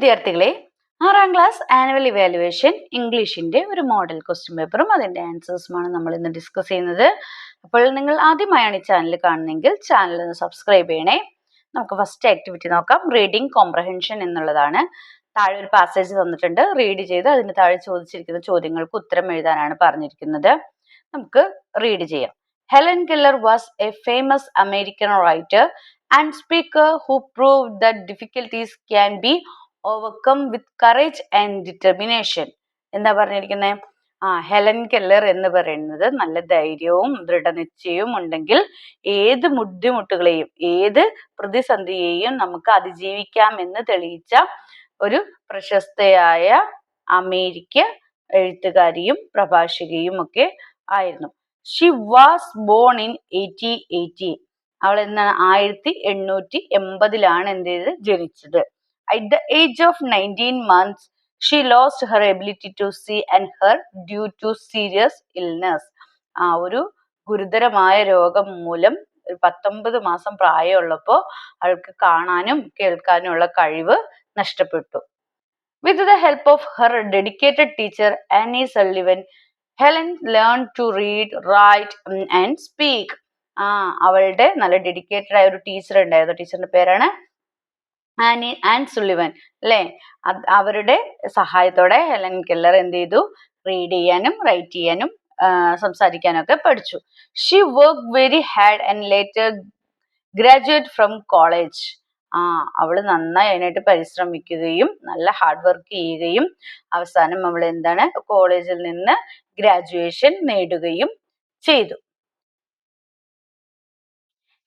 വിദ്യാർത്ഥികളെ, 6ാം class annual evaluation ഇംഗ്ലീഷിന്റെ ഒരു model question പേപ്പറും അതിന്റെ ആൻസേഴ്സുമാണ് നമ്മൾ ഇന്ന് ഡിസ്കസ് ചെയ്യുന്നത്. അപ്പോൾ നിങ്ങൾ ആദ്യമായാണ് ഈ ചാനൽ കാണുന്നതെങ്കിൽ ചാനൽ ഒന്ന് സബ്സ്ക്രൈബ് ചെയ്യണേ. നമുക്ക് ഫസ്റ്റ് ആക്ടിവിറ്റി നോക്കാം. റീഡിംഗ് കോംപ്രഹെൻഷൻ എന്നുള്ളതാണ്. താഴെ ഒരു പാസേജ് തന്നിട്ടുണ്ട്, റീഡ് ചെയ്ത് അതിന് താഴെ ചോദിച്ചിരിക്കുന്ന ചോദ്യങ്ങൾക്ക് ഉത്തരം എഴുതാനാണ് പറഞ്ഞിരിക്കുന്നത്. നമുക്ക് റീഡ് ചെയ്യാം. Helen Keller was A famous American writer and speaker who proved that difficulties can be overcome with courage and determination. എന്താ പറഞ്ഞിരിക്കുന്നത്? ഹെലൻ കെല്ലർ എന്ന് പറയുന്നത് നല്ല ധൈര്യവും ദൃഢനിശ്ചയവും ഉണ്ടെങ്കിൽ ഏത് ബുദ്ധിമുട്ടുകളെയും ഏത് പ്രതിസന്ധിയെയും നമുക്ക് അതിജീവിക്കാം എന്ന് തെളിയിച്ച ഒരു പ്രശസ്തയായ അമേരിക്ക എഴുത്തുകാരിയും പ്രഭാഷകയും ഒക്കെ ആയിരുന്നു. She was born in 1880. അവൾ എന്നാണ് 1880 എന്ത് ചെയ്ത് ജനിച്ചത്. At the age of 19 months, she lost her ability to see and hear due to serious illness. ഒരു ഗുരുതരമായ രോഗം മൂലം 19 മാസം പ്രായമുള്ളപ്പോൾ അവൾക്ക് കാണാനും കേൾക്കാനും ഉള്ള കഴിവ് നഷ്ടപ്പെട്ടു. With the help of her dedicated teacher Annie Sullivan, Helen learned to read, write and speak. അവളുടെ നല്ല ഡെഡിക്കേറ്റഡ് ആയ ഒരു ടീച്ചർ ഉണ്ടായിരുന്നു. ടീച്ചറിന്റെ പേരാണ് ആൻ സുള്ളിവൻ അല്ലേ. അവരുടെ സഹായത്തോടെ ഹെലൻ കെല്ലർ എന്ത് ചെയ്തു? റീഡ് ചെയ്യാനും റൈറ്റ് ചെയ്യാനും സംസാരിക്കാനും ഒക്കെ പഠിച്ചു. She work very hard and later graduate from college. അവള് നന്നായി അതിനായിട്ട് പരിശ്രമിക്കുകയും നല്ല ഹാർഡ് വർക്ക് ചെയ്യുകയും അവസാനം അവൾ എന്താണ് കോളേജിൽ നിന്ന് ഗ്രാജുവേഷൻ നേടുകയും ചെയ്തു.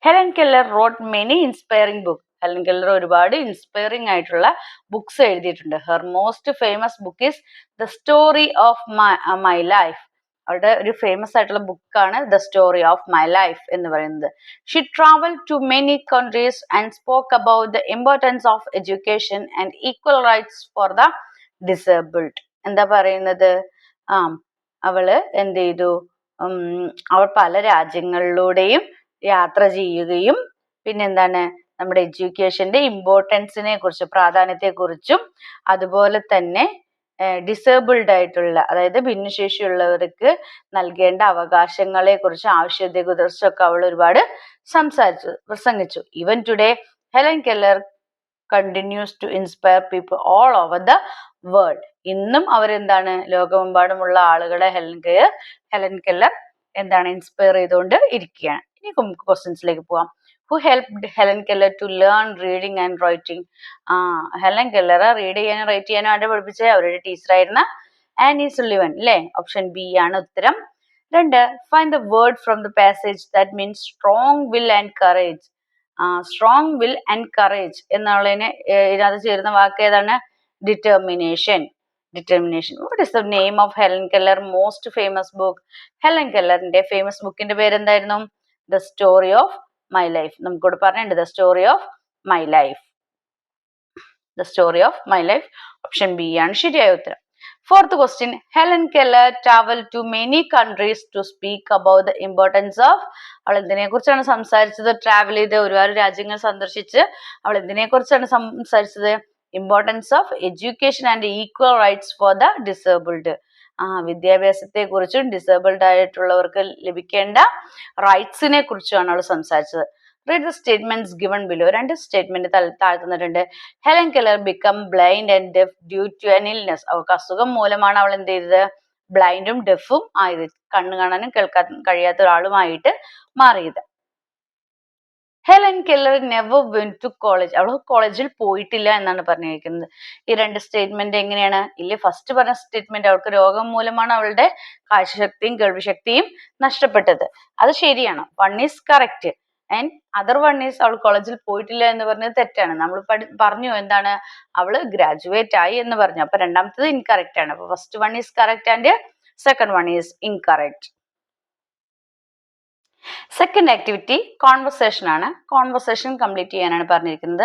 Helen Keller wrote many inspiring book. Helen Keller ഒരുപാട് ഇൻസ്പയറിംഗ് ആയിട്ടുള്ള ബുക്സ് എഴുതിയിട്ടുണ്ട്. Her most famous book is the story of my life. അവരുടെ ഒരു ഫേമസ് ആയിട്ടുള്ള ബുക്കാണ് the story of my life എന്ന് പറയുന്നത്. She travel to many countries and spoke about the importance of education and equal rights for the disabled. എന്താ പറയുന്നത്? അവള് എന്ത് ചെയ്തു? അവൾ പല രാജ്യങ്ങളിലൂടെയും യാത്ര ചെയ്യുകയും പിന്നെന്താണ് നമ്മുടെ എഡ്യൂക്കേഷന്റെ ഇമ്പോർട്ടൻസിനെ കുറിച്ച് പ്രാധാന്യത്തെ കുറിച്ചും അതുപോലെ തന്നെ ഡിസേബിൾഡ് ആയിട്ടുള്ള അതായത് ഭിന്നശേഷിയുള്ളവർക്ക് നൽകേണ്ട അവകാശങ്ങളെ കുറിച്ച് ആവശ്യത്തെ കുറിച്ചൊക്കെ അവൾ ഒരുപാട് പ്രസംഗിച്ചു. Even today Helen Keller continues to inspire people all over the world. ഇന്നും അവരെന്താണ് ലോകമെമ്പാടുമുള്ള ആളുകളെ ഹെലൻ കെല്ലർ എന്താണ് ഇൻസ്പയർ ചെയ്തുകൊണ്ട് ഇരിക്കുകയാണ്. ഇനി നമുക്ക് ക്വസ്റ്റ്യൻസിലേക്ക് പോവാം. Who helped Helen Keller to learn reading and writing? Helen Keller read ചെയ്യാനും റൈറ്റ് ചെയ്യാനും ആരുടെ പഠിപ്പിച്ച? അവരുടെ ടീച്ചറായിരുന്ന ആനി സുള്ളിവൻ അല്ലേ. ഓപ്ഷൻ ബി ആണ് ഉത്തരം. 2, find the word from the passage that means strong will and courage. strong will and courage എന്നുള്ളതിന് ഇതിനകത്ത് ചേരുന്ന വാക്ക് ഏതാണ്? Determination. What is the name of Helen Keller most famous book? Helen കെല്ലറിന്റെ famous ബുക്കിന്റെ പേരെന്തായിരുന്നു? The story of my life. നമുക്കിവിടെ പറഞ്ഞിട്ടുണ്ട് the story of my life. The story of my life. Option B ആണ് ശരിയായ ഉത്തരം. 4th question. Helen Keller traveled to many countries to speak about the importance of. അവൾ എന്തിനെ കുറിച്ചാണ് സംസാരിച്ചത്? Travel ചെയ്ത് ഒരുപാട് രാജ്യങ്ങൾ സന്ദർശിച്ച് അവൾ എന്തിനെ കുറിച്ചാണ് സംസാരിച്ചത്? Importance of education and equal rights for the disabled. വിദ്യാഭ്യാസത്തെ കുറിച്ചും ഡിസേബിൾഡ് ആയിട്ടുള്ളവർക്ക് ലഭിക്കേണ്ട റൈറ്റ്സിനെ കുറിച്ചുമാണ് അവൾ സംസാരിച്ചത്. Read the statements given below. 2 statement താഴെ തന്നിട്ടുണ്ട്. Helen Keller become blind and deaf due to an illness. അവൾക്ക് അസുഖം മൂലമാണ് അവൾ എന്ത് ചെയ്തത്? ബ്ലൈൻഡും ഡെഫും ആയത്. കണ്ണു കാണാനും കേൾക്കാൻ കഴിയാത്ത ഒരാളുമായിട്ട് മാറിയത്. Helen Keller never went to college. അവൾ കോളേജിൽ പോയിട്ടില്ല എന്നാണ് പറഞ്ഞിരിക്കുന്നത്. ഈ 2 സ്റ്റേറ്റ്മെന്റ് എങ്ങനെയാണ്? ഇല്ലേ, ഫസ്റ്റ് പറഞ്ഞ സ്റ്റേറ്റ്മെന്റ് അവൾക്ക് രോഗം മൂലമാണ് അവളുടെ കാഴ്ചശക്തിയും കേൾവിശക്തിയും നഷ്ടപ്പെട്ടത്. അത് ശരിയാണ്. 1 is correct and other 1 is അവൾ കോളേജിൽ പോയിട്ടില്ല എന്ന് പറഞ്ഞത് തെറ്റാണ്. നമ്മൾ പറഞ്ഞു എന്താണ്? അവള് ഗ്രാജുവേറ്റ് ആയി എന്ന് പറഞ്ഞു. അപ്പൊ രണ്ടാമത്തത് ഇൻകറക്റ്റ് ആണ്. അപ്പൊ first 1 is correct and second 1 is incorrect. Second activity conversation ആണ്. കോൺവെർസേഷൻ കംപ്ലീറ്റ് ചെയ്യാനാണ് പറഞ്ഞിരിക്കുന്നത്.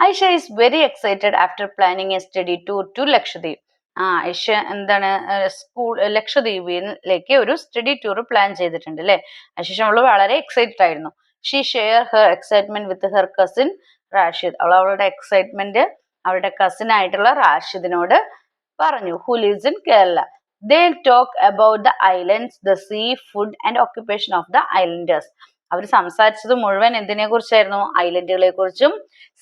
Aisha is very excited after planning a study tour to Lakshadweep. Aisha എന്താണ് ലക്ഷദ്വീപിലേക്ക് ഒരു സ്റ്റഡി ടൂർ പ്ലാൻ ചെയ്തിട്ടുണ്ട് അല്ലെ. അതിനുശേഷം അവള് വളരെ എക്സൈറ്റഡ് ആയിരുന്നു. She share her excitement with her cousin Rashid. അവളുടെ എക്സൈറ്റ്മെന്റ് അവരുടെ കസിൻ ആയിട്ടുള്ള റാഷിദിനോട് പറഞ്ഞു. Who lives in Kerala. They talk about the islands, the sea, food and occupation of the islanders. അവർ സംസാരിച്ചത് മുഴുവൻ എന്തിനെ കുറിച്ചായിരുന്നു? ഐലൻഡുകളെ കുറിച്ചും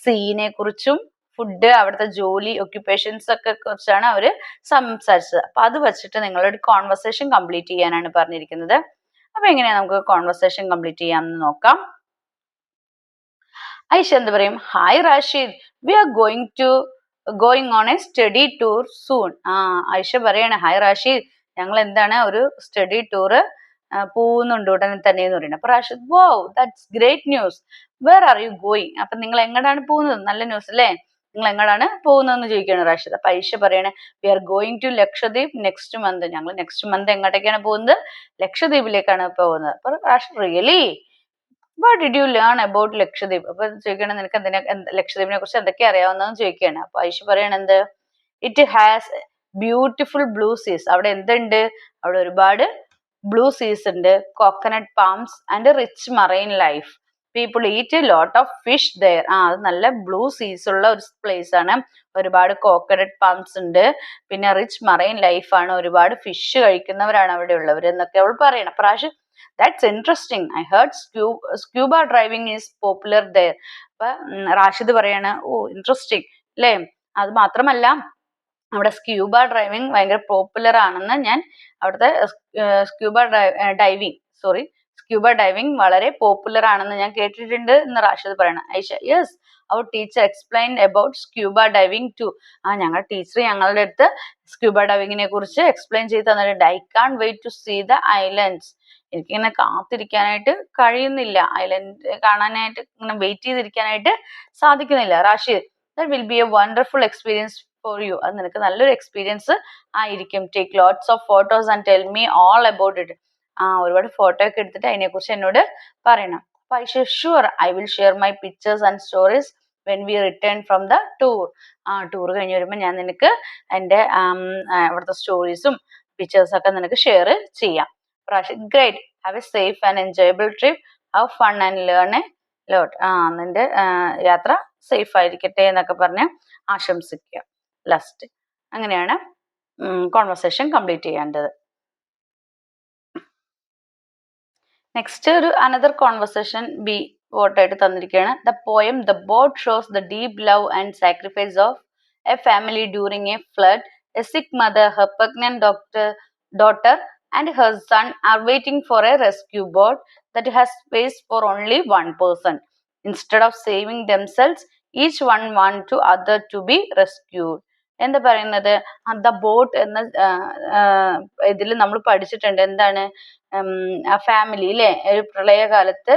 സീനെ കുറിച്ചും ഫുഡ്, അവിടുത്തെ ജോലി, ഒക്യുപ്പേഷൻസ് ഒക്കെ കുറിച്ചാണ് അവര് സംസാരിച്ചത്. അപ്പൊ അത് വെച്ചിട്ട് നിങ്ങളൊരു കോൺവെർസേഷൻ കംപ്ലീറ്റ് ചെയ്യാനാണ് പറഞ്ഞിരിക്കുന്നത്. അപ്പൊ എങ്ങനെയാ നമുക്ക് കോൺവെർസേഷൻ കംപ്ലീറ്റ് ചെയ്യാമെന്ന് നോക്കാം. ഐഷ എന്ത് പറയും? Hi Rashid, we are going on a study tour soon. Aisha പറയാണ്, ഹായ് റാഷിദ്, ഞങ്ങൾ എന്താണ് ഒരു സ്റ്റഡി ടൂറ് പോകുന്നുണ്ട് ഉടനെ തന്നെ എന്ന് പറയുന്നത്. അപ്പൊ Rashid, wow, that's great news, where are you going? അപ്പൊ നിങ്ങൾ എങ്ങോട്ടാണ് പോകുന്നത്? നല്ല ന്യൂസ് അല്ലേ? നിങ്ങൾ എങ്ങോട്ടാണ് പോകുന്നതെന്ന് ചോദിക്കുകയാണ് റാഷിദ്. അപ്പൊ ഐഷ പറയണേ, we are going to Lakshadweep next month. ഞങ്ങൾ നെക്സ്റ്റ് മന്ത് എങ്ങോട്ടേക്കാണ് പോകുന്നത്? ലക്ഷദ്വീപിലേക്കാണ് പോകുന്നത്. അപ്പൊ Rashid, really, what did you learn about Lakshadweep? അപ്പൊ ചോദിക്കണം, നിനക്ക് ലക്ഷദ്വീപിനെ കുറിച്ച് എന്തൊക്കെ അറിയാവുന്നതെന്ന് ചോദിക്കുകയാണ്. അപ്പൊ ഐഷ പറയണ എന്ത്? ഇറ്റ് ഹാസ് ബ്യൂട്ടിഫുൾ ബ്ലൂ സീസ്. അവിടെ എന്തുണ്ട്? അവിടെ ഒരുപാട് ബ്ലൂ സീസ് ഉണ്ട്, coconut palms and rich marine life. People eat lot of fish there. അത് നല്ല ബ്ലൂ സീസ് ഉള്ള ഒരു പ്ലേസ് ആണ്. ഒരുപാട് കോക്കനട്ട് പാംസ് ഉണ്ട്, പിന്നെ റിച്ച് മറൈൻ ലൈഫ് ആണ്, ഒരുപാട് ഫിഷ് കഴിക്കുന്നവരാണ് അവിടെ ഉള്ളവർ എന്നൊക്കെ അവൾ പറയണം. പ്രാവശ്യം, that's interesting, I heard scuba driving is popular there. അപ്പൊ റാഷിദ് പറയാണ്, ഓ ഇൻട്രസ്റ്റിംഗ് അല്ലേ? അത് മാത്രമല്ല, അവിടെ സ്ക്യൂബ ഡ്രൈവിംഗ് ഭയങ്കര പോപ്പുലർ ആണെന്ന് ഞാൻ, അവിടുത്തെ സ്ക്യൂബ ഡൈവിംഗ് വളരെ പോപ്പുലർ ആണെന്ന് ഞാൻ കേട്ടിട്ടുണ്ട് എന്ന് റാഷിദ് പറയണം. Aisha, yes, our teacher explain about scuba diving too. ഞങ്ങളുടെ ടീച്ചർ ഞങ്ങളുടെ അടുത്ത് സ്ക്യൂബ ഡൈവിങ്ങിനെ കുറിച്ച് എക്സ്പ്ലെയിൻ ചെയ്ത് തന്നിട്ടുണ്ട്. I can't wait to see the islands. എനിക്കിങ്ങനെ കാത്തിരിക്കാനായിട്ട് കഴിയുന്നില്ല, ഐലൻഡ് കാണാനായിട്ട് ഇങ്ങനെ വെയിറ്റ് ചെയ്തിരിക്കാനായിട്ട് സാധിക്കുന്നില്ല. Rashid, that will be a wonderful experience for you. അത് നിനക്ക് നല്ലൊരു എക്സ്പീരിയൻസ് ആയിരിക്കും. Take lots of photos and tell me all about it. ഒരുപാട് ഫോട്ടോ ഒക്കെ എടുത്തിട്ട് അതിനെക്കുറിച്ച് എന്നോട് പറയണം. അപ്പൊ I sure I will share my pictures and stories when we return from the tour. Tour കഴിഞ്ഞ് വരുമ്പോൾ ഞാൻ നിനക്ക് എൻ്റെ അവിടുത്തെ സ്റ്റോറീസും പിക്ചേഴ്സൊക്കെ നിനക്ക് ഷെയർ ചെയ്യാം. Great, have a safe and enjoyable trip, have fun and learn a lot. നിന്റെ യാത്ര സേഫ് ആയിരിക്കട്ടെ എന്നൊക്കെ പറഞ്ഞ് ആശംസിക്കുക. ലാസ്റ്റ് അങ്ങനെയാണ് കോൺവെർസേഷൻ കംപ്ലീറ്റ് ചെയ്യേണ്ടത്. നെക്സ്റ്റ് ഒരു അനദർ കോൺവെർസേഷൻ ബി വോട്ടായിട്ട് തന്നിരിക്കുകയാണ്. The poem the boat shows the deep love and sacrifice of a family during a flood. A sick mother, her pregnant daughter and her son are waiting for a rescue boat that has space for only one person. Instead of saving themselves, each one want to other to be rescued. എന്താ പറയുന്നത്? The boat എന്ന ഇതിൽ നമ്മൾ പഠിച്ചിട്ടുണ്ട്. എന്താണ്? Family അല്ലെ, ഒരു പ്രളയകാലത്ത്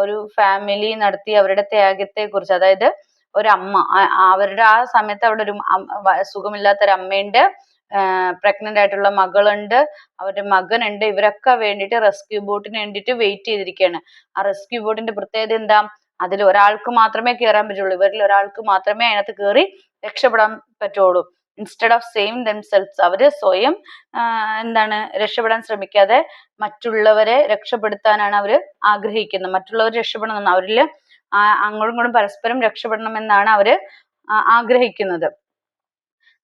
ഒരു ഫാമിലി നടത്തിയ അവരുടെ ത്യാഗത്തെ കുറിച്ച്, അതായത് ഒരമ്മ, അവരുടെ ആ സമയത്ത് അവിടെ ഒരു സുഖമില്ലാത്തൊരു അമ്മയുണ്ട്, പ്രഗ്നന്റ് ആയിട്ടുള്ള മകളുണ്ട്, അവരുടെ മകനുണ്ട്. ഇവരൊക്കെ വേണ്ടിയിട്ട് റെസ്ക്യൂ ബോട്ടിന് വേണ്ടിയിട്ട് വെയിറ്റ് ചെയ്തിരിക്കുകയാണ്. ആ റെസ്ക്യൂ ബോട്ടിന്റെ പ്രത്യേകത എന്താ? അതിൽ ഒരാൾക്ക് മാത്രമേ കയറാൻ പറ്റുള്ളൂ, ഇവരിൽ ഒരാൾക്ക് മാത്രമേ അതിനകത്ത് കയറി രക്ഷപ്പെടാൻ പറ്റുള്ളൂ. ഇൻസ്റ്റെഡ് ഓഫ് സേവിങ് ദംസെൽവ്സ്, അവര് സ്വയം എന്താണ് രക്ഷപ്പെടാൻ ശ്രമിക്കാതെ മറ്റുള്ളവരെ രക്ഷപ്പെടുത്താനാണ് അവര് ആഗ്രഹിക്കുന്നത്. മറ്റുള്ളവർ രക്ഷപ്പെടണം, അവരിൽ അങ്ങോട്ടും ഇങ്ങോട്ടും പരസ്പരം രക്ഷപ്പെടണമെന്നാണ് അവര് ആഗ്രഹിക്കുന്നത്.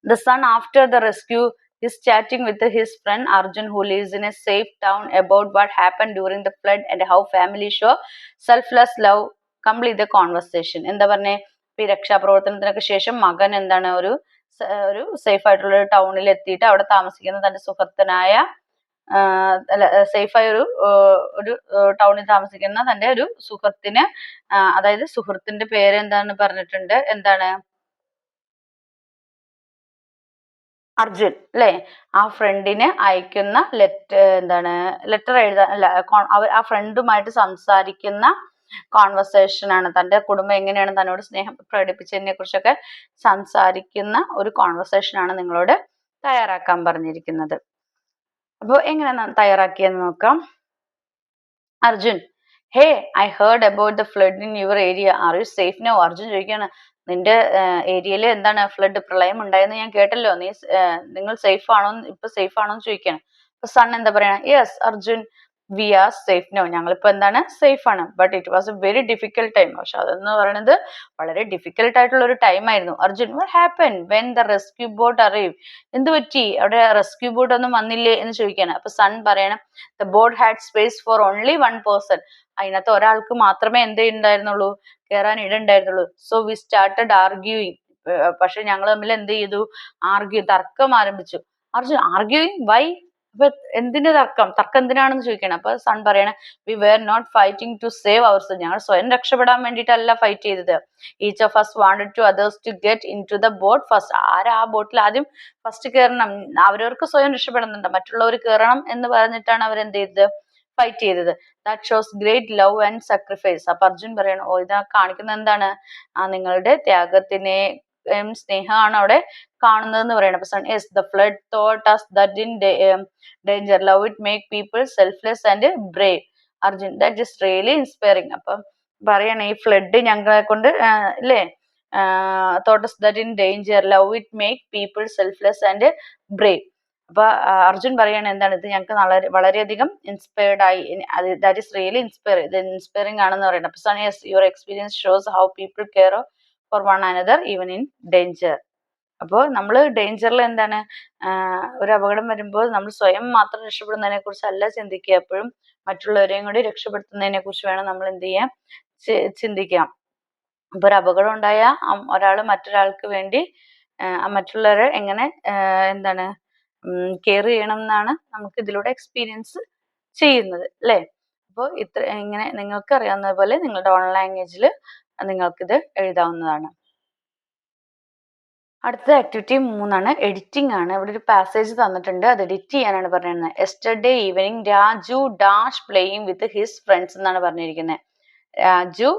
The son, after the rescue, is chatting with his friend Arjun, who lives in a safe town, about what happened during the flood and how family show selfless love. Complete the conversation. എന്താ പറഞ്ഞേ? ഈ രക്ഷാപ്രവർത്തനത്തിനൊക്കെ ശേഷം മകൻ എന്താണ് ഒരു safe ആയിട്ടുള്ള ഒരു ടൗണിൽ എത്തിയിട്ട് അവിടെ താമസിക്കുന്ന തന്റെ സുഹൃത്തനായ സേഫായ ഒരു ടൗണിൽ താമസിക്കുന്ന തന്റെ ഒരു സുഹൃത്തിന്, അതായത് സുഹൃത്തിന്റെ പേര് എന്താന്ന് പറഞ്ഞിട്ടുണ്ട്, എന്താണ്? അർജുൻ അല്ലെ? ആ ഫ്രണ്ടിന് അയക്കുന്ന ലെറ്റർ എഴുതാൻ, അല്ല, ആ ഫ്രണ്ടുമായിട്ട് സംസാരിക്കുന്ന കോൺവെർസേഷൻ ആണ്. തന്റെ കുടുംബം എങ്ങനെയാണ് തന്നോട് സ്നേഹം പ്രകടിപ്പിച്ചതിനെ കുറിച്ചൊക്കെ സംസാരിക്കുന്ന ഒരു കോൺവെർസേഷൻ ആണ് നിങ്ങളോട് തയ്യാറാക്കാൻ പറഞ്ഞിരിക്കുന്നത്. അപ്പോൾ എങ്ങനെയാണ് തയ്യാറാക്കിയെന്ന് നോക്കാം. Arjun, hey, I heard about the flood in your area, are you safe now? Arjun ചോദിക്കുകയാണ്, നിന്റെ ഏരിയയിൽ എന്താണ് ഫ്ലഡ്, പ്രളയം ഉണ്ടായെന്ന് ഞാൻ കേട്ടല്ലോ, നിങ്ങൾ സേഫ് ആണോ, ഇപ്പൊ സേഫ് ആണോ എന്ന് ചോദിക്കുകയാണ്. അപ്പൊ സൺ എന്താ പറയണ? Yes Arjun, we are safe now, ഞങ്ങളിപ്പോ എന്താണ് സേഫ് ആണ്. But it was a very difficult time, പക്ഷെ അതെന്ന് പറയുന്നത് വളരെ ഡിഫിക്കൽട്ട് ആയിട്ടുള്ള ഒരു ടൈം ആയിരുന്നു. Arjun, what happen when the rescue boat arrive, എന്ത് പറ്റി അവിടെ റെസ്ക്യൂ ബോട്ട് ഒന്നും വന്നില്ലേ എന്ന് ചോദിക്കാണ്. അപ്പൊ സൺ പറയണം, the boat had space four only one person, അതിനകത്ത് ഒരാൾക്ക് മാത്രമേ എന്ത് ഉണ്ടായിരുന്നുള്ളൂ, കയറാൻ ഇടണ്ടായിരുന്നുള്ളൂ. സോ വി സ്റ്റാർട്ടഡ് ആർഗ്യൂയിങ്, പക്ഷെ ഞങ്ങൾ തമ്മിൽ എന്ത് ചെയ്തു, തർക്കം ആരംഭിച്ചു. അർജുൻ, ആർഗ്യൂയിങ് വൈ, അപ്പൊ എന്തിന്റെ തർക്കം, എന്തിനാണെന്ന് ചോദിക്കണം. അപ്പൊ സൺ പറയണ, we were not fighting to save our self, ഞങ്ങൾ സ്വയം രക്ഷപ്പെടാൻ വേണ്ടിയിട്ടല്ല ഫൈറ്റ് ചെയ്തത്. Each of us wanted to others to get into the boat first, ആരാ ആ ബോട്ടിൽ ആദ്യം ഫസ്റ്റ് കയറണം, അവരവർക്ക് സ്വയം രക്ഷപ്പെടുന്നുണ്ട്, മറ്റുള്ളവർ കയറണം എന്ന് പറഞ്ഞിട്ടാണ് അവരെന്ത് ചെയ്തത്, ഫൈറ്റ് ചെയ്തത്. That shows great love and sacrifice. അപ്പൊ അർജുൻ പറയണം, ഓ ഇതാ കാണിക്കുന്നത് എന്താണ്, നിങ്ങളുടെ ത്യാഗത്തിനെ സ്നേഹമാണ് അവിടെ കാണുന്നതെന്ന് പറയണം. അപ്പൊ Sun, yes the flood taught us that in danger love it make people selfless and brave. Arjun, that is really inspiring. അപ്പം പറയണ ഈ ഫ്ലഡ് ഞങ്ങളെ കൊണ്ട് അല്ലേ, thought us that in danger love it make people selfless and brave. അപ്പൊ അർജുൻ പറയണ എന്താണ്, ഇത് ഞങ്ങൾക്ക് വളരെയധികം ഇൻസ്പയർഡ് ആയി, ദാറ്റ് ഇസ് റിയലി ഇൻസ്പയറിംഗ് ആണെന്ന് പറയുന്നത്. അപ്പൊ Sun, yes your experience shows how people care for one another even in danger. അപ്പോൾ നമ്മൾ ഡേഞ്ചറിൽ എന്താണ്, ഒരു അപകടം വരുമ്പോൾ നമ്മൾ സ്വയം മാത്രം രക്ഷപ്പെടുന്നതിനെ കുറിച്ച് അല്ല ചിന്തിക്കുക, എപ്പോഴും മറ്റുള്ളവരെയും കൂടി രക്ഷപ്പെടുത്തുന്നതിനെ കുറിച്ച് വേണം നമ്മൾ എന്ത് ചെയ്യാൻ, ചിന്തിക്കാം. ഇപ്പൊ ഒരു അപകടം ഉണ്ടായ ഒരാൾ മറ്റൊരാൾക്ക് വേണ്ടി മറ്റുള്ളവരെ എങ്ങനെ എന്താണ് കെയർ ചെയ്യണം എന്നാണ് നമുക്ക് ഇതിലൂടെ എക്സ്പീരിയൻസ് ചെയ്യുന്നത് അല്ലേ. അപ്പോൾ ഇങ്ങനെ നിങ്ങൾക്ക് അറിയാവുന്ന പോലെ നിങ്ങളുടെ ഓൺ ലാംഗ്വേജിൽ നിങ്ങൾക്കിത് എഴുതാവുന്നതാണ്. അടുത്ത ആക്ടിവിറ്റി 3 എഡിറ്റിംഗ് ആണ്. ഇവിടെ ഒരു പാസേജ് തന്നിട്ടുണ്ട്, അത് എഡിറ്റ് ചെയ്യാനാണ് പറഞ്ഞിരുന്നത്. Yesterday evening Raju dash playing with his friends എന്നാണ് പറഞ്ഞിരിക്കുന്നത്. രാജു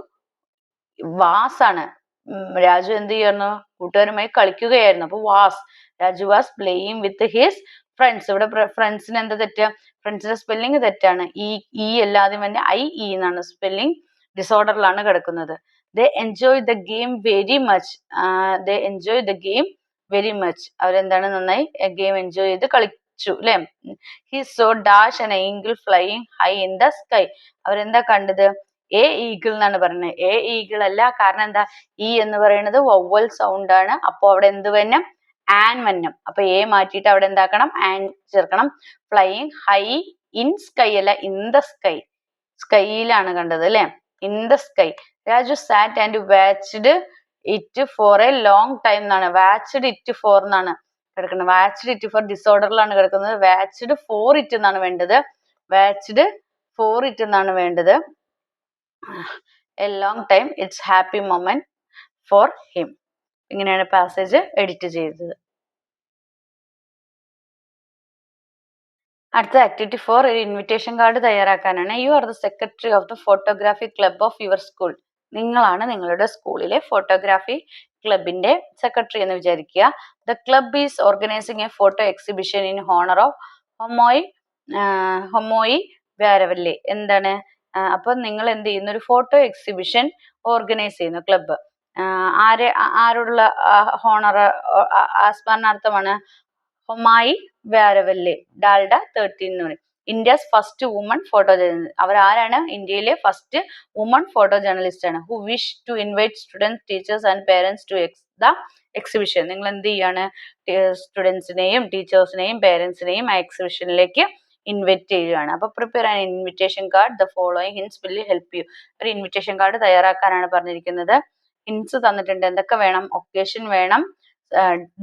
വാസ് ആണ്, രാജു എന്ത് ചെയ്യുന്നു, കൂട്ടുകാരുമായി കളിക്കുകയായിരുന്നു. അപ്പൊ Raju was playing with his friends. ഇവിടെ ഫ്രണ്ട്സിന് എന്താ തെറ്റ്, ഫ്രണ്ട്സിന്റെ സ്പെല്ലിംഗ് തെറ്റാണ്. ഈ എല്ലാദ്യം തന്നെ IE എന്നാണ്, സ്പെല്ലിംഗ് ഡിസോർഡറിലാണ് കിടക്കുന്നത്. they enjoy the game very much. അവരെന്താണ് നന്നായി ഗെയിം എൻജോയ് ചെയ്ത് കളിച്ചു അല്ലെ. he saw dash an eagle flying high in the sky. അവരെന്താ കണ്ടത്, ഈഗിൾ എന്നാണ് പറയുന്നത്. ഈഗിൾ അല്ല, കാരണം എന്താ, എന്ന് പറയുന്നത് വവ്വൽ സൗണ്ട് ആണ്. അപ്പൊ അവിടെ എന്ത് വന്നം, ആൻ വന്നം. അപ്പൊ മാറ്റിയിട്ട് അവിടെ എന്താക്കണം, ആൻ ചേർക്കണം. ഫ്ലൈയിങ് ഹൈ ഇൻ സ്കൈ അല്ല, ഇൻ ദ സ്കൈ, സ്കൈയിലാണ് കണ്ടത് അല്ലെ, in the sky. Raju SAT and watched it for A long time എന്നാണ്, വാച്ച്ഡ് ഇറ്റ് ഫോർ എന്നാണ് കിടക്കുന്നത്. വാച്ച്ഡ് ഇറ്റ് ഫോർ ഡിസോർഡറിലാണ് കിടക്കുന്നത്. വാച്ച്ഡ് ഫോർ ഇറ്റ് എന്നാണ് വേണ്ടത്, വാച്ച്ഡ് ഫോർ ഇറ്റ് എന്നാണ് വേണ്ടത്. A long time it's happy moment for him. ഇങ്ങനെയാണ് passage edit ചെയ്തത്. അടുത്ത ആക്ടിവിറ്റി 4 ഒരു ഇൻവിറ്റേഷൻ കാർഡ് തയ്യാറാക്കാനാണ്. You are the secretary of the photography club of your school. നിങ്ങളാണ് നിങ്ങളുടെ സ്കൂളിലെ ഫോട്ടോഗ്രാഫി ക്ലബിന്റെ സെക്രട്ടറി എന്ന് വിചാരിക്കുക. The club is organising a photo exhibition in honour of Homai Vyarawalla. എന്താണ്, അപ്പൊ നിങ്ങൾ എന്ത് ചെയ്യുന്നു, ഒരു ഫോട്ടോ എക്സിബിഷൻ ഓർഗനൈസ് ചെയ്യുന്നു ക്ലബ്ബ്. ആരോടുള്ള ഹോണർ, സ്മരണാർത്ഥമാണ്, ഹൊമായി വ്യാരവല്ലി ഡാൽഡ 13 എന്ന് പറയും. India's first woman photo journalist. അവർ ആരാണ്, ഇന്ത്യയിലെ ഫസ്റ്റ് വുമൺ ഫോട്ടോ ജേർണലിസ്റ്റ് ആണ്. Who wish to invite students, teachers and parents to the exhibition. നിങ്ങൾ എന്ത് ചെയ്യാണ്, സ്റ്റുഡൻസിനെയും ടീച്ചേഴ്സിനെയും പേരൻസിനെയും ആ എക്സിബിഷനിലേക്ക് ഇൻവൈറ്റ് ചെയ്യുകയാണ്. അപ്പൊ prepare an invitation card, the following hints will help you. ഒരു ഇൻവിറ്റേഷൻ കാർഡ് തയ്യാറാക്കാനാണ് പറഞ്ഞിരിക്കുന്നത്. ഹിൻസ് തന്നിട്ടുണ്ട്, എന്തൊക്കെ വേണം, ഒക്കേഷൻ വേണം,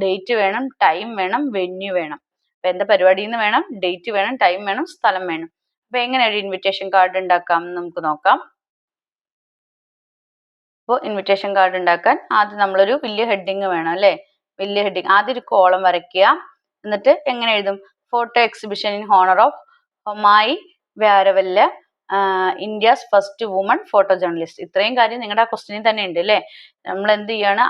ഡേറ്റ് വേണം, ടൈം വേണം, വെന്യൂ വേണം. അപ്പൊ എന്താ പരിപാടി എന്ന് വേണം, ഡേറ്റ് വേണം, ടൈം വേണം, സ്ഥലം വേണം. അപ്പൊ എങ്ങനെ ഒരു ഇൻവിറ്റേഷൻ കാർഡ് ഉണ്ടാക്കാം എന്ന് നമുക്ക് നോക്കാം. അപ്പോൾ ഇൻവിറ്റേഷൻ കാർഡ് ഉണ്ടാക്കാൻ ആദ്യം നമ്മളൊരു വലിയ ഹെഡിങ് വേണം അല്ലെ, വലിയ ഹെഡിങ്. ആദ്യം ഒരു കോളം വരയ്ക്കുക, എന്നിട്ട് എങ്ങനെ എഴുതും, photo exhibition in honour of Homai Vyarawalla, India's first woman photo journalist. ഇത്രയും കാര്യം നിങ്ങളുടെ ആ ക്വസ്റ്റ്യനിൽ തന്നെ ഉണ്ട് അല്ലെ. നമ്മൾ എന്ത് ചെയ്യാണ്,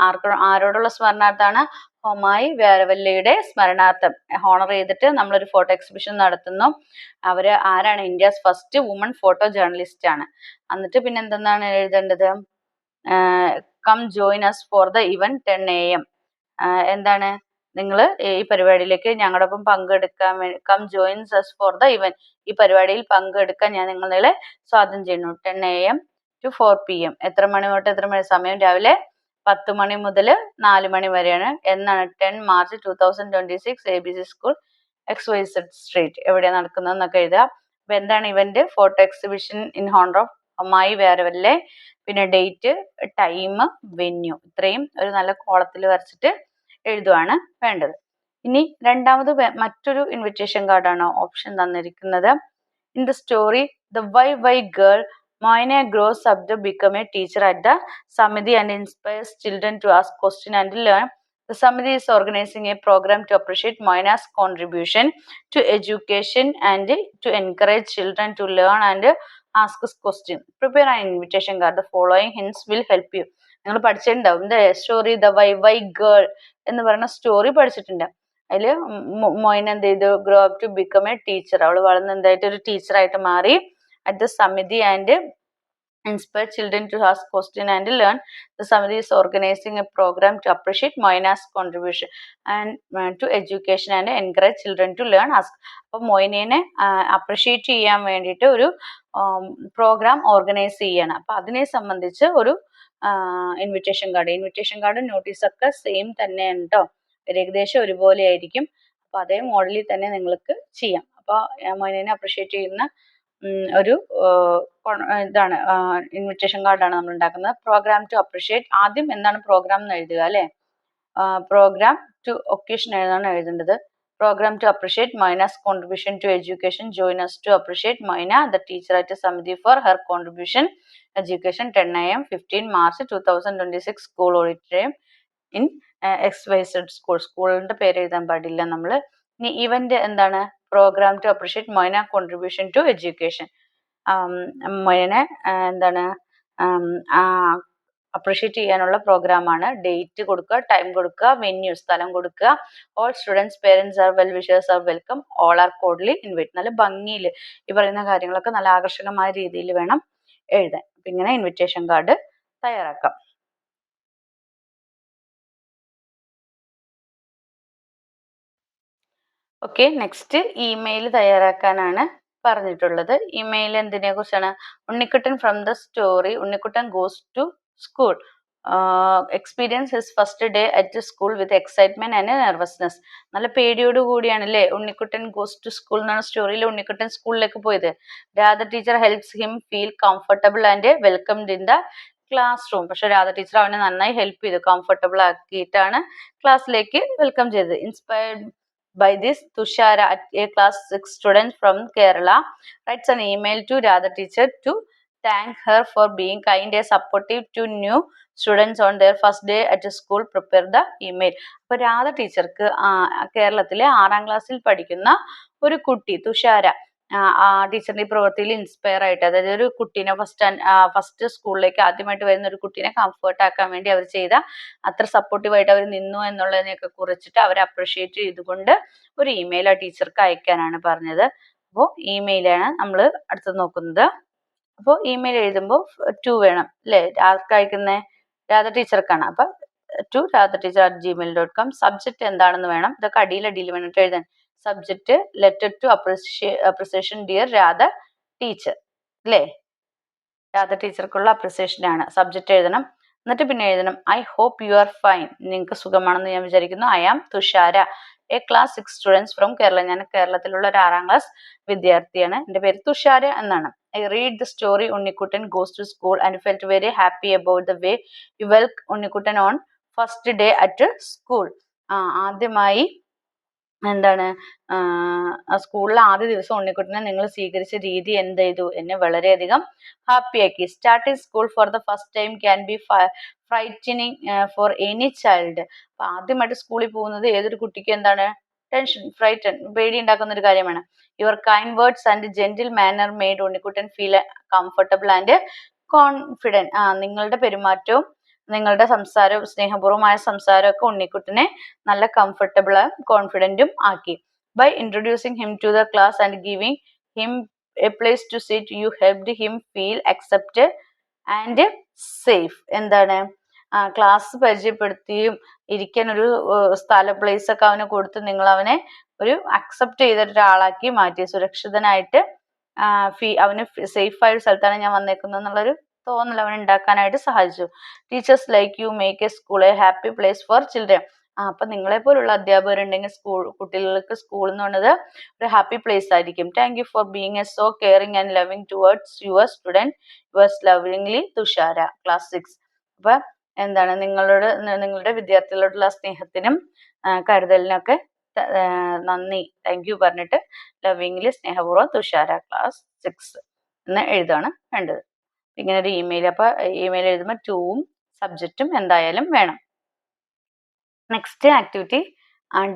ആരോടുള്ള സ്മരണാർത്ഥാണ്, ഹൊമായി വ്യാരവല്ലയുടെ സ്മരണാർത്ഥം ഹോണർ ചെയ്തിട്ട് നമ്മളൊരു ഫോട്ടോ എക്സിബിഷൻ നടത്തുന്നു. അവര് ആരാണ്, India's first woman photo journalist ആണ്. എന്നിട്ട് പിന്നെ എന്തെന്നാണ് എഴുതേണ്ടത്, come join us for the event 10 AM. എന്താണ്, നിങ്ങൾ ഈ പരിപാടിയിലേക്ക് ഞങ്ങളോടൊപ്പം പങ്കെടുക്കാൻ വേണ്ടി come joins us for the event. ഈ പരിപാടിയിൽ പങ്കെടുക്കാൻ ഞാൻ നിങ്ങളെ സ്വാഗതം ചെയ്യുന്നു. 10 AM to 4 PM. എത്ര മണി തൊട്ട് എത്ര മണി? സമയം രാവിലെ 10 മണി മുതൽ 4 മണി വരെയാണ്. എന്നാണ്? 10 March 2026 ABC school XYZ street. എവിടെയാണ് നടക്കുന്നതെന്നൊക്കെ എഴുതുക. അപ്പൊ എന്താണ് event? Photo exhibition in honour of അമ്മായി വേരവല്ലേ. പിന്നെ ഡേറ്റ്, ടൈം, വെന്യൂ, ഇത്രയും ഒരു നല്ല കോളത്തിൽ വരച്ചിട്ട് എഴുതുവാണ് വേണ്ടത്. ഇനി രണ്ടാമത് മറ്റൊരു ഇൻവിറ്റേഷൻ കാർഡാണ് ഓപ്ഷൻ തന്നിരിക്കുന്നത്. In the story the why girl Moina grows up to become a teacher at the Samiti and inspires children to ask questions and learn. The Samiti is organizing a program to appreciate Moina's contribution to education and to encourage children to learn and ask questions. Prepare an invitation card. The following hints will help you. നിങ്ങൾ പഠിച്ചിട്ടുണ്ടാവും. The story the why girl എന്ന് പറയുന്ന story പഠിച്ചിട്ടുണ്ട്. അതിൽ മൊയ്ന എന്ത് ചെയ്തു? Grow up to become a teacher. അവൾ വളർന്ന് എന്തായിട്ട് ഒരു ടീച്ചറായിട്ട് മാറി. At the Samiti and inspire children to ask questions and learn. The Samiti is organizing a program to appreciate Moina's contribution and to education and encourage children to learn. Ask. അപ്പോൾ മൊയ്നേനെ appreciate ചെയ്യാൻ വേണ്ടിയിട്ട് ഒരു programme organise ചെയ്യണം. അപ്പം അതിനെ സംബന്ധിച്ച് ഒരു invitation card നോട്ടീസൊക്കെ same തന്നെയാണ് കേട്ടോ. ഏകദേശം ഒരുപോലെ ആയിരിക്കും. അപ്പോൾ അതേ മോഡലിൽ തന്നെ നിങ്ങൾക്ക് ചെയ്യാം. അപ്പോൾ മൊയ്നേനെ അപ്രിഷ്യേറ്റ് ചെയ്യുന്ന ഒരു ഇതാണ് ഇൻവിറ്റേഷൻ കാർഡാണ് നമ്മൾ ഉണ്ടാക്കുന്നത്. Program to appreciate. ആദ്യം എന്താണ് പ്രോഗ്രാം എന്ന് എഴുതുക അല്ലേ. പ്രോഗ്രാം ടു ഒക്കേഷൻ ഏതാണ് എഴുതേണ്ടത്. Program to appreciate Moina's contribution to education. Join us to appreciate Moina, the teacher at Samiti, for her contribution education. 10 AM 15 March 2026 school auditorium in XYZ school. സ്കൂളിന്റെ പേര് എഴുതാൻ പാടില്ല നമ്മൾ. ഇനി ഇവന്റ് എന്താണ്? Programme to appreciate Moyna contribution to education. മൊയ്നെ എന്താണ് appreciate ചെയ്യാനുള്ള പ്രോഗ്രാമാണ്. ഡേറ്റ് കൊടുക്കുക, ടൈം കൊടുക്കുക, വെന്യൂ സ്ഥലം കൊടുക്കുക. All students parents are well wishers are welcome. All are cordially invite. നല്ല ഭംഗിയിൽ ഈ പറയുന്ന കാര്യങ്ങളൊക്കെ നല്ല ആകർഷകമായ രീതിയിൽ വേണം എഴുതാൻ. അപ്പം ഇങ്ങനെ ഇൻവിറ്റേഷൻ കാർഡ് തയ്യാറാക്കാം. ഓക്കെ, നെക്സ്റ്റ് ഇമെയിൽ തയ്യാറാക്കാനാണ് പറഞ്ഞിട്ടുള്ളത്. ഇമെയിൽ എന്തിനെ കുറിച്ചാണ്? Unnikuttan from the story. Unnikuttan goes to school. Experience his first day at school with excitement and nervousness. നല്ല പേടിയോട് കൂടിയാണ് അല്ലേ ഉണ്ണിക്കുട്ടൻ ഗോസ് ടു സ്കൂൾ എന്നാണ് സ്റ്റോറിയിൽ ഉണ്ണിക്കുട്ടൻ സ്കൂളിലേക്ക് പോയത്. Radha teacher helps him feel comfortable and welcomed in the class room. പക്ഷെ രാധ ടീച്ചർ അവനെ നന്നായി ഹെൽപ്പ് ചെയ്തു, കംഫർട്ടബിൾ ആക്കിയിട്ടാണ് ക്ലാസ്സിലേക്ക് വെൽക്കം ചെയ്തത്. Inspired by this, Tushara, a class 6 student from Kerala, writes an email to Radha teacher to thank her for being kind and supportive to new students on their first day at school. Prepare the email. അപ്പോൾ രാധ ടീച്ചർക്ക് കേരളത്തിലെ 6ാം ക്ലാസ്സിൽ പഠിക്കുന്ന ഒരു കുട്ടി തുഷാര ടീച്ചറിന്റെ ഈ പ്രവൃത്തിയിൽ ഇൻസ്പയർ ആയിട്ട്, അതായത് ഒരു കുട്ടീനെ ഫസ്റ്റ് സ്കൂളിലേക്ക് ആദ്യമായിട്ട് വരുന്ന ഒരു കുട്ടീനെ കംഫർട്ട് ആക്കാൻ വേണ്ടി അവർ ചെയ്ത അത്ര സപ്പോർട്ടീവായിട്ട് അവർ നിന്നു എന്നുള്ളതിനെയൊക്കെ കുറിച്ചിട്ട് അവരെ അപ്രിഷ്യേറ്റ് ചെയ്തുകൊണ്ട് ഒരു ഇമെയിൽ ആ ടീച്ചർക്ക് അയക്കാനാണ് പറഞ്ഞത്. അപ്പോൾ ഇമെയിലാണ് നമ്മൾ അടുത്ത് നോക്കുന്നത്. അപ്പോൾ ഇമെയിൽ എഴുതുമ്പോൾ ടു വേണം അല്ലേ? ആർക്ക് അയക്കുന്നത്? രാധ ടീച്ചർക്കാണ്. അപ്പം ടു radhateacher@gmail.com. സബ്ജക്റ്റ് എന്താണെന്ന് വേണം. ഇതൊക്കെ അടിയിൽ വേണ്ടിട്ട് എഴുതാൻ. Subject letter to appreciation dear Radha teacher അല്ലേ? രാധ ടീച്ചർക്കുള്ള അപ്രിസിയേഷൻ ആണ്. സബ്ജക്റ്റ് എഴുതണം. എന്നിട്ട് പിന്നെ എഴുതണം I hope you are fine. നിങ്ങൾക്ക് സുഖമാണെന്ന് ഞാൻ വിചാരിക്കുന്നു. I am Thushara, a class 6 students from Kerala. ഞാൻ കേരളത്തിലുള്ള ഒരു 6ാം ക്ലാസ് വിദ്യാർത്ഥിയാണ്. എൻ്റെ പേര് തുഷാര എന്നാണ്. I read the story Unnikuttan goes to school and felt very happy about the way you welcome Unnikkuttan on first day at school. ആദ്യമായി എന്താണ് സ്കൂളിലെ ആദ്യ ദിവസം ഉണ്ണിക്കുട്ടനെ നിങ്ങൾ സ്വീകരിച്ച രീതി എന്ത് ചെയ്തു? എന്നെ വളരെയധികം ഹാപ്പിയാക്കി. Starting school for the first time can be frightening for any child. അപ്പൊ ആദ്യമായിട്ട് സ്കൂളിൽ പോകുന്നത് ഏതൊരു കുട്ടിക്കും എന്താണ്? ടെൻഷൻ, ഫ്രൈറ്റൻ, പേടി ഉണ്ടാക്കുന്ന ഒരു കാര്യമാണ്. Your kind words and gentle manner made Unnikkuttan feel comfortable and confident. നിങ്ങളുടെ പെരുമാറ്റവും നിങ്ങളുടെ സംസാരവും സ്നേഹപൂർവമായ സംസാരമൊക്കെ ഉണ്ണിക്കുട്ടനെ നല്ല കംഫർട്ടബിളും കോൺഫിഡൻറ്റും ആക്കി. By introducing him to the class and giving him a place to sit you helped him feel accepted and safe. എന്താണ്? Class പരിചയപ്പെടുത്തിയും ഇരിക്കാൻ ഒരു സ്ഥല പ്ലേസ് ഒക്കെ അവന് കൊടുത്ത് നിങ്ങൾ അവനെ ഒരു അക്സെപ്റ്റ് ചെയ്തിട്ട് ഒരാളാക്കി മാറ്റി. സുരക്ഷിതനായിട്ട് അവന് സേഫ് ആയ ഒരു സ്ഥലത്താണ് ഞാൻ വന്നേക്കുന്നത് എന്നുള്ളൊരു തോന്നൽ അവൻ ഉണ്ടാക്കാനായിട്ട് സഹായിച്ചു. Teachers like you make a school a happy place for children. അപ്പൊ നിങ്ങളെ പോലുള്ള അധ്യാപകരുണ്ടെങ്കിൽ കുട്ടികൾക്ക് സ്കൂൾ എന്ന് പറയുന്നത് ഒരു ഹാപ്പി പ്ലേസ് ആയിരിക്കും. Thank you for being a so caring and loving towards your student. Yours lovingly Thushara, class 6. അപ്പൊ എന്താണ് നിങ്ങളുടെ വിദ്യാർത്ഥികളോടുള്ള സ്നേഹത്തിനും കരുതലിനൊക്കെ നന്ദി, താങ്ക് യു പറഞ്ഞിട്ട് ലവിങ്ലി സ്നേഹപൂർവ്വം തുഷാര, ക്ലാസ് 6 എന്ന് എഴുതാണ് വേണ്ടത്. ഇങ്ങനെ ഒരു ഇമെയിൽ. അപ്പൊ ഇമെയിൽ എഴുതുമ്പോൾ ടൂവും സബ്ജക്റ്റും എന്തായാലും വേണം. നെക്സ്റ്റ് ആക്ടിവിറ്റി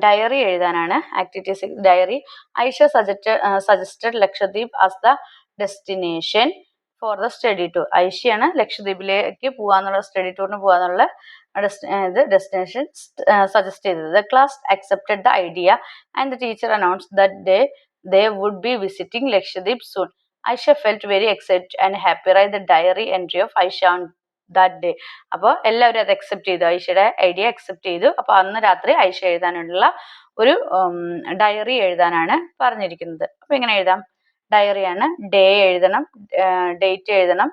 ഡയറി എഴുതാനാണ്. Activity 6 diary. Aisha suggested Lakshadweep as the destination for the study tour. ഐഷയാണ് ലക്ഷദ്വീപിലേക്ക് പോകാന്നുള്ള സ്റ്റഡി ടൂറിന് പോകാന്നുള്ള ഡെസ്റ്റിനേഷൻ സജസ്റ്റ് ചെയ്തത്. The class accepted the idea and the teacher announced that they would be visiting Lakshadweep soon. Aisha felt very excited and happy. Write the diary entry of Aisha on that day. അപ്പോൾ എല്ലാവരും അത് accept ചെയ്തു, ഐഷയുടെ idea accept ചെയ്തു. അപ്പോൾ അന്ന് രാത്രി ഐഷ എഴുതാനുള്ള ഒരു ഡയറി എഴുതാനാണ് പറഞ്ഞിരിക്കുന്നത്. അപ്പോൾ എങ്ങനെ എഴുതാം? ഡയറിയാണ്. ഡേ എഴുതണം, ഡേറ്റ് എഴുതണം,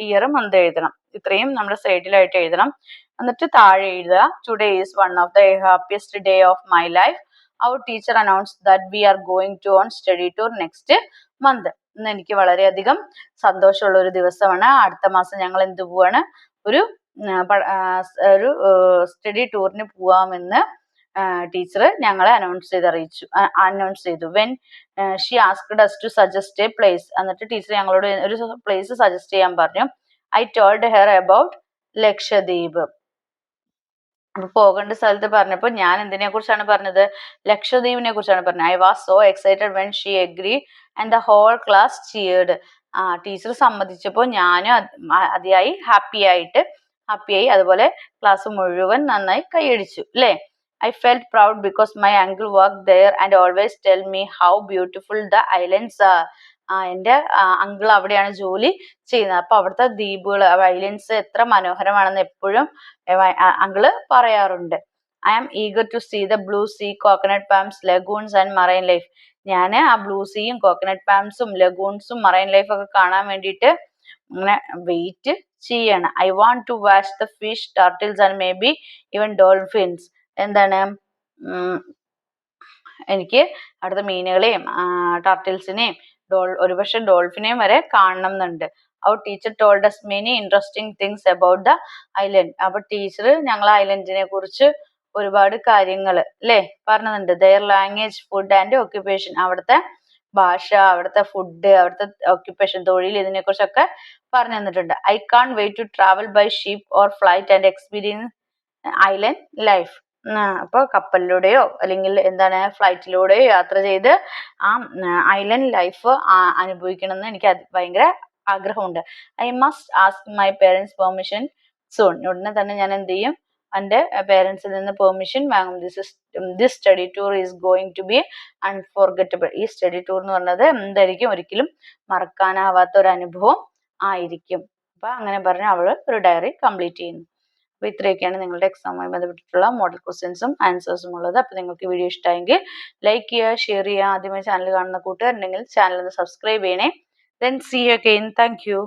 ഇയർ മന്ത് എഴുതണം. ഇത്രയും നമ്മുടെ സൈഡിലായിട്ട് എഴുതണം. എന്നിട്ട് താഴെ എഴുതുക, today is one of the happiest day of my life. Our teacher announced that we are going to on study tour next month. ഇന്ന് എനിക്ക് വളരെയധികം സന്തോഷമുള്ള ഒരു ദിവസമാണ്. അടുത്ത മാസം ഞങ്ങൾ എന്ത് പോവാണ്? ഒരു സ്റ്റഡി ടൂറിന് പോവാമെന്ന് ടീച്ചർ ഞങ്ങളെ അനൗൺസ് ചെയ്തു. When she asked us to suggest a place. എന്നിട്ട് ടീച്ചർ ഞങ്ങളോട് ഒരു പ്ലേസ് സജസ്റ്റ് ചെയ്യാൻ പറഞ്ഞു. I told her about Lakshadweep. അപ്പൊ പോകേണ്ട സ്ഥലത്ത് പറഞ്ഞപ്പോൾ ഞാൻ എന്തിനെ കുറിച്ചാണ് പറഞ്ഞത്? ലക്ഷദ്വീപിനെ കുറിച്ചാണ് പറഞ്ഞത്. I was so excited when she agree and the whole class cheered. Teacher സമ്മതിച്ചപ്പോൾ ഞാനും അതിയായി ഹാപ്പിയായി. അതുപോലെ ക്ലാസ് മുഴുവൻ നന്നായി കൈയടിച്ചു അല്ലേ? I felt proud because my uncle worked there and always tell me how beautiful the islands are. എൻ്റെ uncle അവിടെയാണ് ജോലി ചെയ്യുന്നത്. അപ്പൊ അവിടുത്തെ ദ്വീപുകൾ, ഐലൻഡ്സ് എത്ര മനോഹരമാണെന്ന് എപ്പോഴും അങ്കിള് പറയാറുണ്ട്. I am eager to see the blue sea, coconut palms, lagoons and marine life. ഞാൻ ആ ബ്ലൂ സീയും കോക്കനട്ട് പാംസും ലഗൂൺസും മറൈൻ ലൈഫ് ഒക്കെ കാണാൻ വേണ്ടിയിട്ട് ഇങ്ങനെ വെയിറ്റ് ചെയ്യണം. I want to watch the fish, turtles and maybe even dolphins. എന്താണ്, എനിക്ക് അവിടുത്തെ മീനുകളെയും ടർട്ടിൽസിനെയും ഒരുപക്ഷെ ഡോൾഫിനെയും വരെ കാണണം എന്നുണ്ട്. Our teacher told us many interesting things about the island. അപ്പൊ ടീച്ചർ ഞങ്ങളെ ഐലൻഡിനെ കുറിച്ച് ഒരുപാട് കാര്യങ്ങൾ അല്ലേ പറഞ്ഞിട്ടുണ്ട്. Their language, food and occupation. അവിടുത്തെ ഭാഷ, അവിടുത്തെ ഫുഡ്, അവിടുത്തെ ഓക്യുപ്പേഷൻ, തൊഴിൽ, ഇതിനെ കുറിച്ചൊക്കെ പറഞ്ഞു തന്നിട്ടുണ്ട്. I can't wait to travel by ship or flight and experience island life. അപ്പോൾ കപ്പലിലൂടെയോ അല്ലെങ്കിൽ എന്താണ് ഫ്ലൈറ്റിലൂടെയോ യാത്ര ചെയ്ത് ആ ഐലൻഡ് ലൈഫ് അനുഭവിക്കണം എന്ന് എനിക്ക് ഭയങ്കര ആഗ്രഹമുണ്ട്. I must ask my parents permission soon. ഉടനെ തന്നെ ഞാൻ എന്ത് ചെയ്യും? എൻ്റെ പേരൻസിൽ നിന്ന് പെർമിഷൻ വാങ്ങും. This study tour is going to be unforgettable. ഈ സ്റ്റഡി ടൂർ എന്ന് പറഞ്ഞത് എന്തായിരിക്കും? ഒരിക്കലും മറക്കാനാവാത്ത ഒരു അനുഭവം ആയിരിക്കും. അപ്പൊ അങ്ങനെ പറഞ്ഞ് അവൾ ഒരു ഡയറി കംപ്ലീറ്റ് ചെയ്യുന്നു. അപ്പോൾ ഇത്രയൊക്കെയാണ് നിങ്ങളുടെ എക്സാമുമായി ബന്ധപ്പെട്ടിട്ടുള്ള മോഡൽ ക്വസ്റ്റ്യൻസും ആൻസേഴ്സും ഉള്ളത്. അപ്പോൾ നിങ്ങൾക്ക് വീഡിയോ ഇഷ്ടമായെങ്കിൽ ലൈക്ക് ചെയ്യുക, ഷെയർ ചെയ്യുക. ആദ്യമായി ചാനൽ കാണുന്ന കൂട്ടുകാരുണ്ടെങ്കിൽ ചാനൽ ഒന്ന് സബ്സ്ക്രൈബ് ചെയ്യണേ. Then see you again. Thank you.